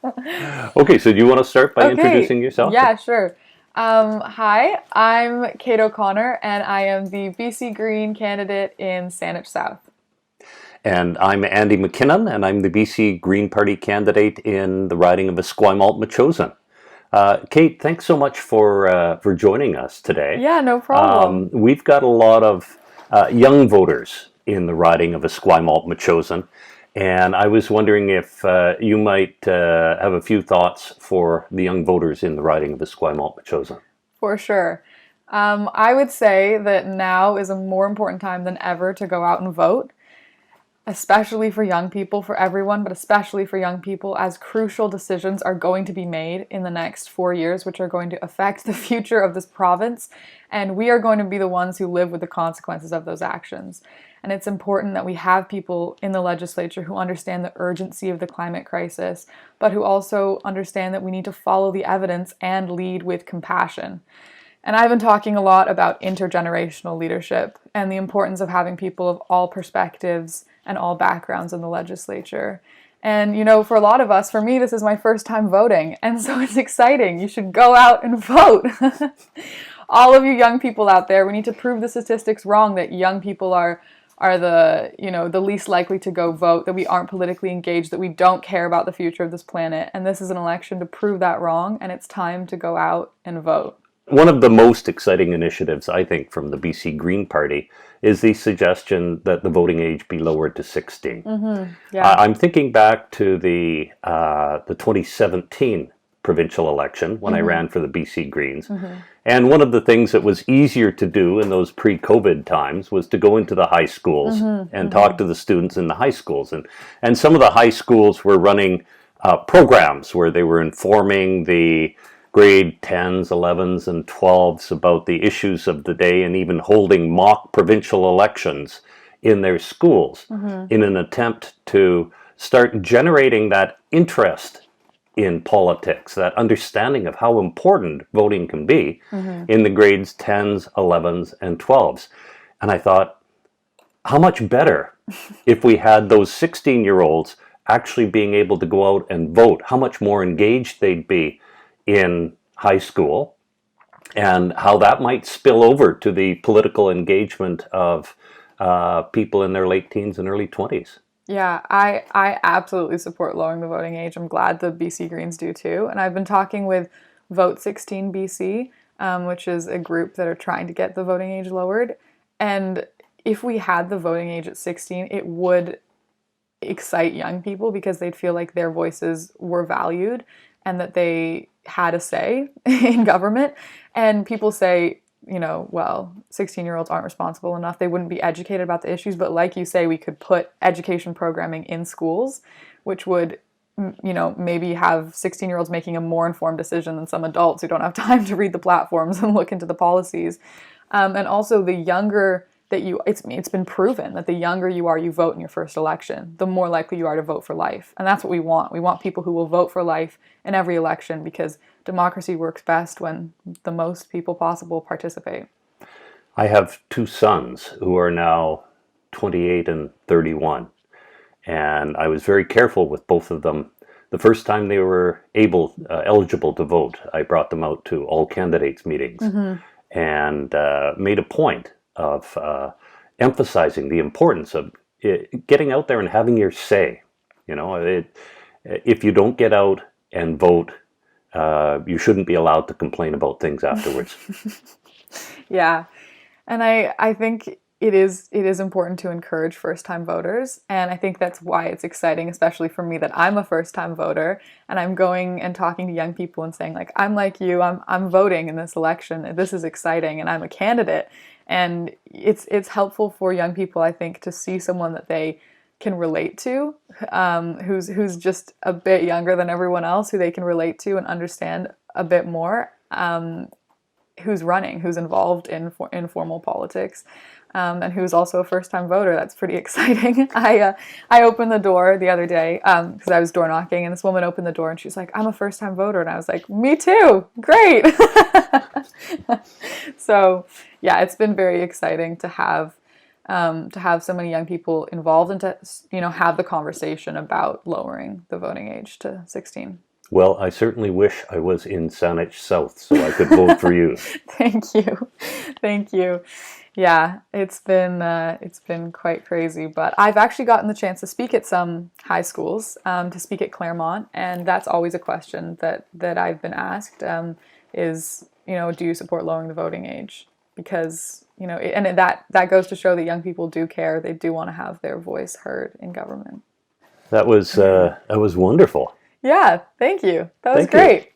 Okay, so do you want to start by Okay, introducing yourself? yeah, sure. Hi, I'm Kate O'Connor, and I am the BC Green candidate in Saanich South. And I'm Andy MacKinnon, and I'm the BC Green Party candidate in the riding of Esquimalt-Metchosin. Kate, thanks so much for joining us today. Yeah, no problem. We've got a lot of young voters in the riding of Esquimalt-Metchosin, and I was wondering if you might have a few thoughts for the young voters in the riding of Esquimalt-Metchosin. For sure. I would say that now is a more important time than ever to go out and vote, especially for young people, for everyone, but especially for young people, as crucial decisions are going to be made in the next 4 years, which are going to affect the future of this province. And we are going to be the ones who live with the consequences of those actions. And it's important that we have people in the legislature who understand the urgency of the climate crisis, but who also understand that we need to follow the evidence and lead with compassion. And I've been talking a lot about intergenerational leadership and the importance of having people of all perspectives and all backgrounds in the legislature. And, for a lot of us, for me, this is my first time voting. And so it's exciting. You should go out and vote. All of you young people out there, we need to prove the statistics wrong that young people are the least likely to go vote, that we aren't politically engaged, that we don't care about the future of this planet. And this is an election to prove that wrong. And it's time to go out and vote. One of the most exciting initiatives, I think, from the BC Green Party is the suggestion that the voting age be lowered to 16. Yeah. I'm thinking back to the 2017 provincial election when I ran for the BC Greens. And one of the things that was easier to do in those pre-COVID times was to go into the high schools and talk to the students in the high schools. And some of the high schools were running programs where they were informing the grade 10s, 11s, and 12s about the issues of the day, and even holding mock provincial elections in their schools in an attempt to start generating that interest in politics, that understanding of how important voting can be in the grades 10s, 11s, and 12s. And I thought, how much better if we had those 16-year-olds actually being able to go out and vote, how much more engaged they'd be in high school, and how that might spill over to the political engagement of people in their late teens and early 20s. Yeah, I absolutely support lowering the voting age. I'm glad the BC Greens do too. And I've been talking with Vote 16 BC, which is a group that are trying to get the voting age lowered. And if we had the voting age at 16, it would excite young people because they'd feel like their voices were valued and that they had a say in government. And people say, well, 16-year-olds aren't responsible enough. They wouldn't be educated about the issues. But like you say, we could put education programming in schools, which would, maybe have 16-year-olds making a more informed decision than some adults who don't have time to read the platforms and look into the policies. And also the younger that it's been proven that the younger you are, you vote in your first election, the more likely you are to vote for life. And that's what we want. We want people who will vote for life in every election because democracy works best when the most people possible participate. I have two sons who are now 28 and 31, and I was very careful with both of them. The first time they were eligible to vote, I brought them out to all candidates meetings and made a point of emphasizing the importance of getting out there and having your say. If you don't get out and vote, you shouldn't be allowed to complain about things afterwards. Yeah. And I think it is important to encourage first-time voters. And I think that's why it's exciting, especially for me, that I'm a first-time voter and I'm going and talking to young people and saying, like, I'm like you, I'm voting in this election. This is exciting and I'm a candidate. And it's helpful for young people, I think, to see someone that they can relate to, who's just a bit younger than everyone else, who they can relate to and understand a bit more, who's running, who's involved in formal politics, and who's also a first-time voter. That's pretty exciting. I opened the door the other day because I was door knocking, and this woman opened the door and she's like, "I'm a first-time voter," and I was like, "Me too, great." So yeah, it's been very exciting to have so many young people involved and to have the conversation about lowering the voting age to 16. Well, I certainly wish I was in Saanich South so I could vote for you. Thank you. Thank you. Yeah, it's been quite crazy, but I've actually gotten the chance to speak at some high schools, to speak at Claremont, and that's always a question that I've been asked, is, do you support lowering the voting age? Because, and that goes to show that young people do care. They do want to have their voice heard in government. That was wonderful. Yeah, thank you. That was Thank you. great.